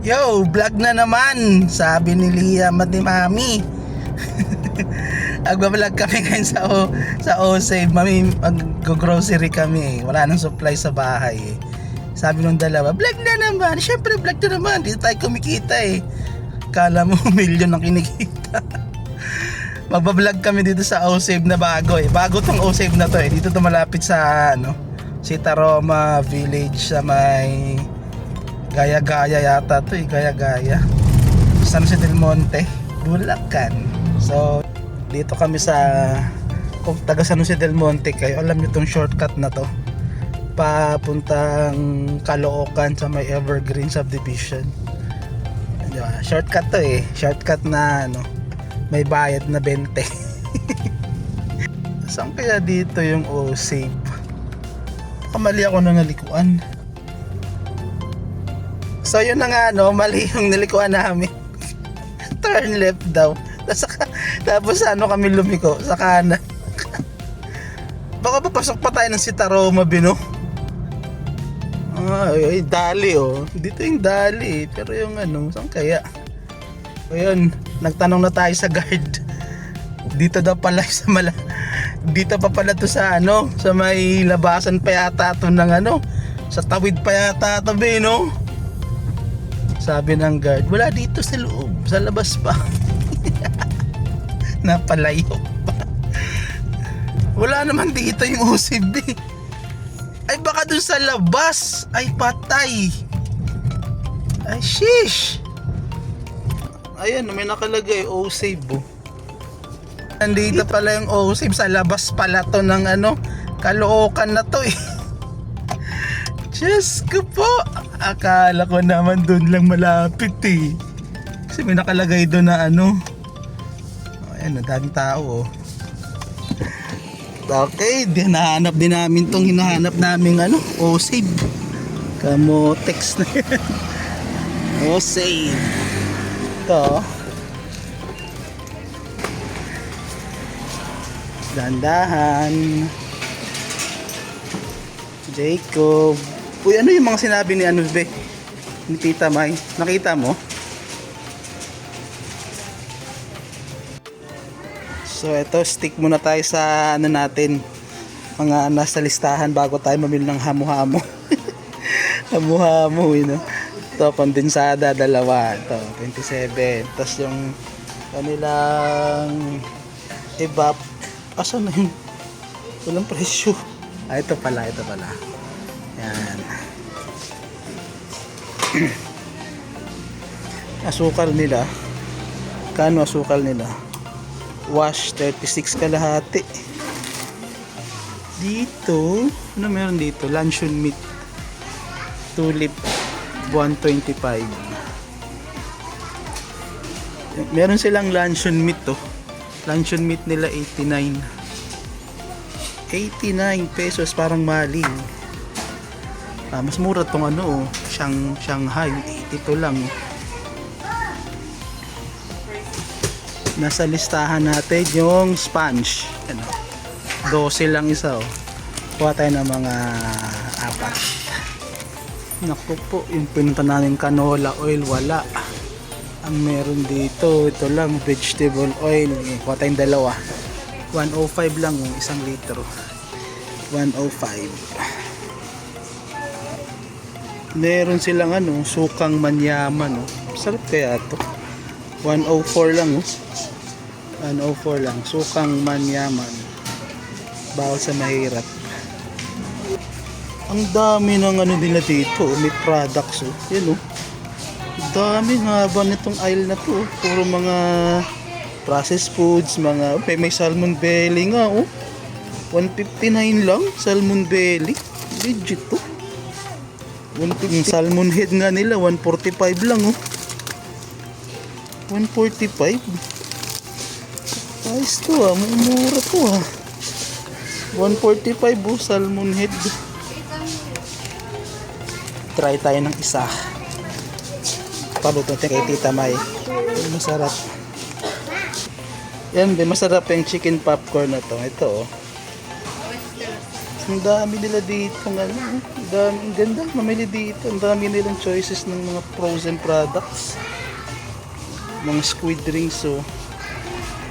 Yo, vlog na naman, sabi ni Liam at ni Mami. Agbablog kami ngayon sa O-Save. Mami, mag-grocery kami eh. Wala nang supply sa bahay eh. Sabi nung dalawa, vlog na naman. Siyempre vlog na naman, dito tayo kumikita eh. Kala mo milyon ang kinikita. Magbablog kami dito sa O-Save na bago eh. Bago tong O-Save na to eh. Dito to malapit sa Sita Roma Village sa may Gaya-Gaya yata to eh. Gaya-Gaya, San Jose del Monte, Bulacan. So dito kami sa, kung taga San Jose del Monte kayo, alam nyo tong shortcut na to papuntang Caloocan sa may Evergreen Subdivision. Diba? Shortcut to eh. Shortcut na may bayad na 20. Saan kaya dito yung O-Save? Mali ako na nalikuan. So yun na nga mali yung nilikuan namin. Turn left daw. Tapos kami lumiko sa kanan. Baka papasok pa tayo ng Sita Roma, Bino. Ay, dali oh. Dito yung dali. Pero yung saan kaya? Ayun, nagtanong na tayo sa guard. Dito daw pala sa dito pa pala to sa sa may labasan pa yata to ng sa tawid pa yata to, Bino. Sabi ng guard, wala dito sa loob, sa labas pa. Napalayo pa. Wala naman dito yung OCB. Ay baka dun sa labas. Ay patay. Ay shish. Ayan, may nakalagay O-Save oh. Nandito pala yung O-Save, sa labas pala to ng Caloocan na to eh. Diyos ko po. Akala ko naman dun lang malapit eh. Kasi may nakalagay doon na ayan, daming tao oh. Okay, hinahanap din namin tong hinahanap naming O-Save. Kamotex na yan. O-Save. Ito. Dandahan. Jacob. Uy, ano yung mga sinabi ni ni Tita May? Nakita mo? So eto, stick muna tayo sa natin, mga nasa listahan bago tayo mamili ng hamo-hamo. Hamo-hamo ito, kondensada, dalawa. Ito, 27. Tapos yung kanilang evap. Asan na yung walang presyo? Ito pala. Yan. Asukal nila. Kano asukal nila? Wash 36 kalahati. Dito, ano meron dito? Luncheon meat. Tulip 125. Meron silang luncheon meat to. Luncheon meat nila 89 pesos, parang mali. Mas mura tong Shanghai, 82 lang. Nasa listahan natin yung sponge. 12 lang isa oh. Kuha tayo ng mga 4. Naku po, yung pinunta namin canola oil, wala. Ang meron dito, ito lang, vegetable oil. Kuha tayong dalawa. 105 lang yung 1 litro. 105. Meron silang sukang manyaman sarap kaya to. 104 lang 104 lang, sukang manyaman. Bawal sa mahirap. Ang dami ng nila dito, may products yan dami, haba nitong aisle na to puro mga processed foods, mga may salmon belly nga 159 lang, salmon belly, legit to. Salmon head nga nila 145 lang 145. Ayos to mura to 145 salmon head. Try tayo ng isa. Paluto natin kay Tita May. Masarap. Yan, masarap yung chicken popcorn na to. Ito Ang dami nila dito ng ano. Ang ganda. Mamili dito. Ang dami nilang choices ng mga frozen products. Mga squid rings. So,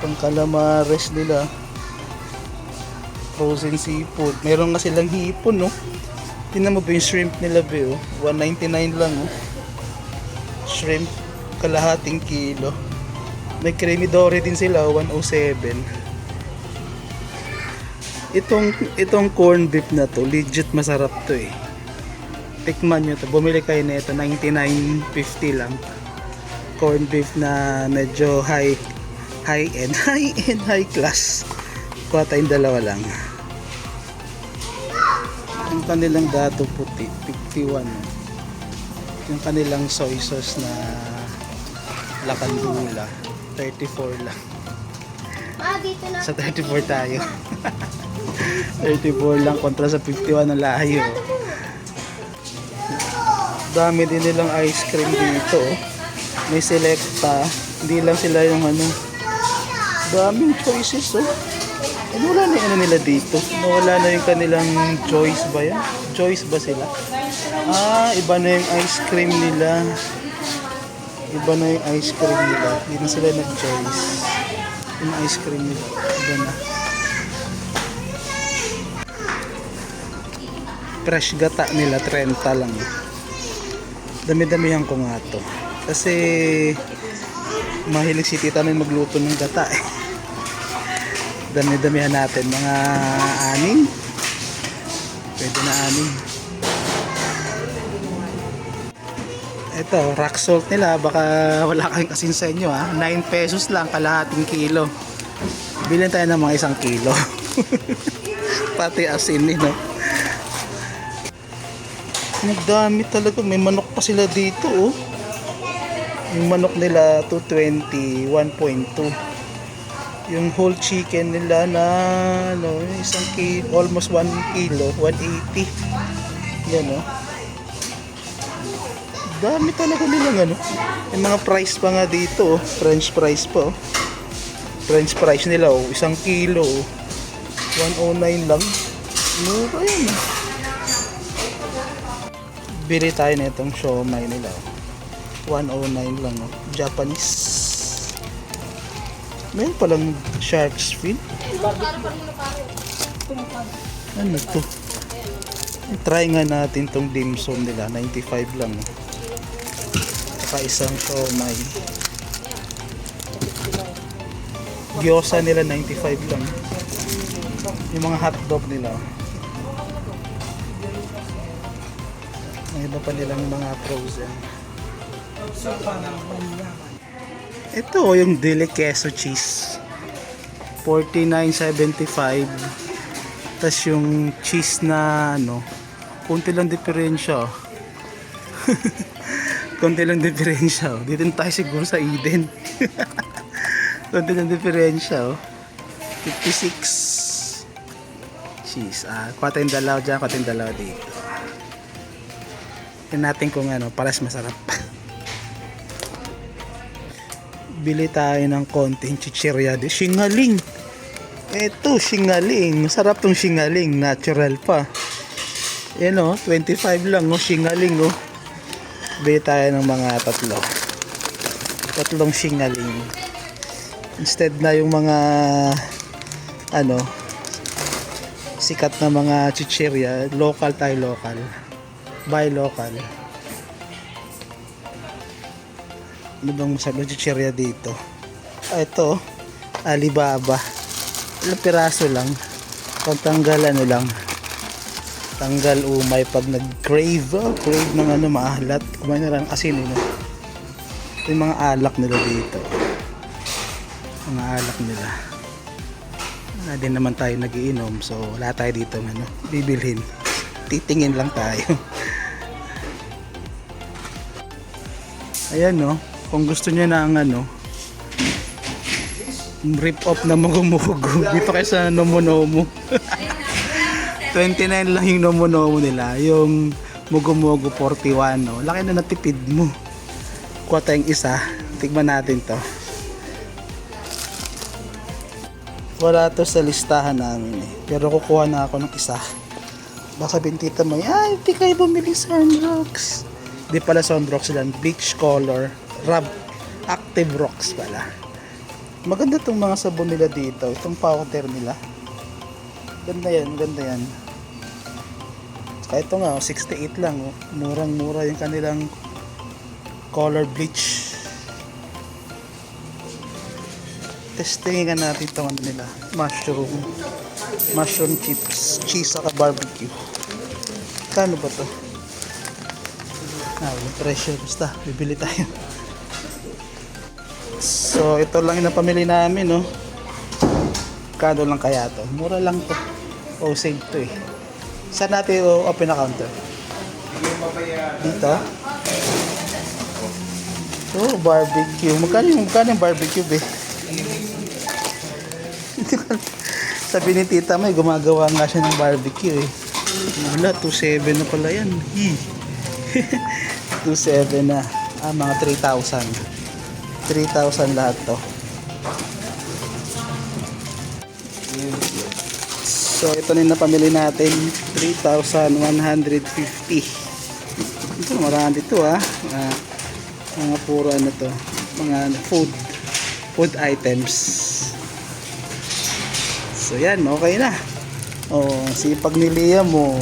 pang calamares nila. Frozen seafood. Meron nga silang hipon, no? Tingnan mo ba yung shrimp nila, be, oh? $1.99 lang, oh. Shrimp, kalahating kilo. May creamy dory din sila, 107. Itong corn beef na to, legit masarap to eh. Tikman nyo to, bumili kayo na ito, $99.50 lang. Corn beef na medyo high class. Kuha tayong dalawa lang. Yung kanilang dato puti, 51. Yung kanilang soy sauce na lakandula, 34 lang. Sa 34 tayo. 34 lang kontra sa 51 na layo. Dami din nilang ice cream dito. May selecta. Hindi lang sila yung ano. Daming choices, oh. Wala na yung ano nila dito. Wala na yung kanilang choice ba yan? Choice ba sila? Iba na yung ice cream nila. Iba na yung ice cream nila. Hindi na sila nag-choice. Yung ice cream nila. Iba na. Fresh gata nila, 30 lang. Dami-damihan ko nga to. Kasi mahilig si tita na magluto ng gata eh. Dami-damihan natin. Mga 6. Pwede na 6. Ito, rock salt nila. Baka wala kayong asin sa inyo ha. 9 pesos lang, kalahating kilo. Bilhin tayo ng mga 1 kilo. Pati asin no? Ang dami talaga. May manok pa sila dito oh. Yung manok nila 220, 1.2. Yung whole chicken nila na ano, 1 kilo, almost 1 kilo, 180. Yan oh. Dami talaga nilang ano. Yung mga price pa nga dito oh. French fries pa oh. French fries nila oh, 1 kilo oh. 109 lang. Mura yan oh. Bili tayo na itong siomai nila oh. 109 lang oh. Japanese. Meron palang shark's fin. Ano to? Try nga natin tong dim sum nila. 95 lang. Saka isang siomai. Gyoza nila 95 lang. Yung mga hotdog nila. Ang iba pa nilang mga frozen. Ito yung deli queso cheese, 49.75. Tas yung cheese na ano, konti lang diferensya. Konti lang diferensya. Dito tayo siguro sa Eden. Konti lang diferensya. 56 cheese. Kuha tayong dalaw dyan, kuha tayong dalaw dito. Tignan natin kung ano, paras masarap. Bili tayo ng konting chichirya de singaling. Eto, singaling. Masarap tong singaling. Natural pa. Yan o, 25 lang o, singaling o. Bili tayo ng mga 3. 3 singaling. Instead na yung mga ano, sikat na mga chichirya, local tayo, local. Buy local. Ano bang masarap na chichirya dito? Ito, Alibaba. Ilang piraso lang. Pagtanggal ano lang. Tanggal umay pag nag-crave. Crave ng ano, maalat. Kumain na lang asin no? Ito yung mga alak nila dito. Mga alak nila. Wala din naman tayo nagiinom. So wala tayo dito ano, bibilhin. Titingin lang tayo. Ayan no. Kung gusto niya na ang ano, rip off na mugo-mugo dito kayo sa Nomo-Nomo. 29 lang yung Nomo-Nomo nila. Yung mugo-mugo 41 no. Laki na natipid mo. Kuha tayong isa. Tignan natin to. Wala to sa listahan namin eh. Pero kukuha na ako ng isa. Baka sabihin tita mo, ay, hindi kayo bumili Sunrocks. Di pala Sunrocks lang, beach color, active rocks pala. Maganda tong mga sabon nila dito, itong powder nila. Ganda yan, ganda yan. Kahit ito nga, 68 lang, oh. Murang-mura yung kanilang color bleach. Testingin nga natin itong ano nila, mushroom chips, cheese saka barbecue. Kano ba to? Yung presyo, basta bibili tayo. So ito lang yung napamili namin, no. Kano lang kaya to? Mura lang to. Save to eh. Saan natin open na counter? Dito? Barbecue. Magkano yung barbecue, be? Sabi ni tita may gumagawa nga siya ng barbecue eh. Wala, 2.7 na pala yan. 2.7 na. Mga 3,000. 3,000 lahat to. So ito na yung napamili natin, 3,150. Ito marami ito mga puro ano to, mga food items. So yan, okay na. Sipag ni Liam mo.